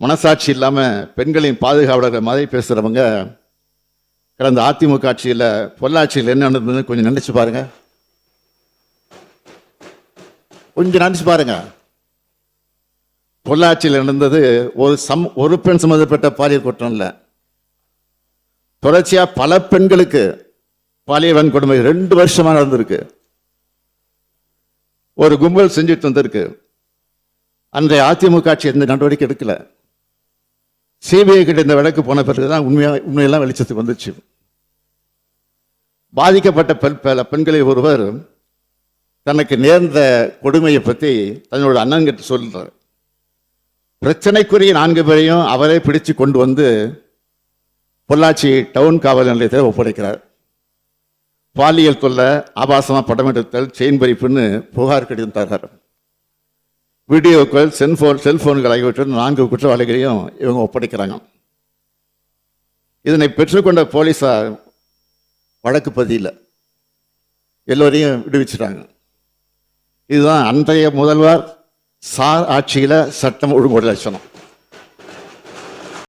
மனசாட்சி இல்லாமல் பெண்களின் பாதுகாவலர்கள் மாதிரி பேசுகிறவங்க கடந்த அதிமுக ஆட்சியில் பொள்ளாச்சியில் என்ன நடந்ததுன்னு கொஞ்சம் நினைச்சு பாருங்க. பொள்ளாச்சியில் நடந்தது ஒரு பெண் சம்மந்தப்பட்ட பாலியல் குற்றம் இல்லை, தொடர்ச்சியாக பல பெண்களுக்கு பாலியல் வன்கொடுமை 2 வருஷமா நடந்திருக்கு. ஒரு கும்பல் செஞ்சுட்டு வந்திருக்கு. அன்றைய அதிமுக ஆட்சி எந்த நடவடிக்கை எடுக்கல. சிபிஐ கிட்ட இந்த வழக்கு போன பிறகுதான் உண்மையெல்லாம் வெளிச்சத்துக்கு வந்துச்சு. பாதிக்கப்பட்ட பெண்களை ஒருவர் தனக்கு நேர்ந்த கொடுமையை பற்றி தன்னோட அண்ணன் கிட்ட சொல்றார். பிரச்சனைக்குரிய 4 பேரையும் அவரே பிடிச்சு கொண்டு வந்து பொள்ளாச்சி டவுன் காவல் நிலையத்தை ஒப்படைக்கிறார். பாலியல் தொல்லை, ஆபாசமா படம் எடுத்தல், செயின் பறிப்புன்னு புகார் கடிதம். வீடியோக்கள், செல்போன்கள் ஆகியவற்றுடன் 4 குற்றவாளிகளையும் இவங்க ஒப்படைக்கிறாங்க. இதனை பெற்றுக்கொண்ட போலீசார் வழக்கு பதியல, எல்லோரையும் விடுவிச்சிட்டாங்க. இதுதான் அன்றைய முதல்வர் சார் ஆட்சியில் சட்டம் ஒழுங்கு லட்சணம்.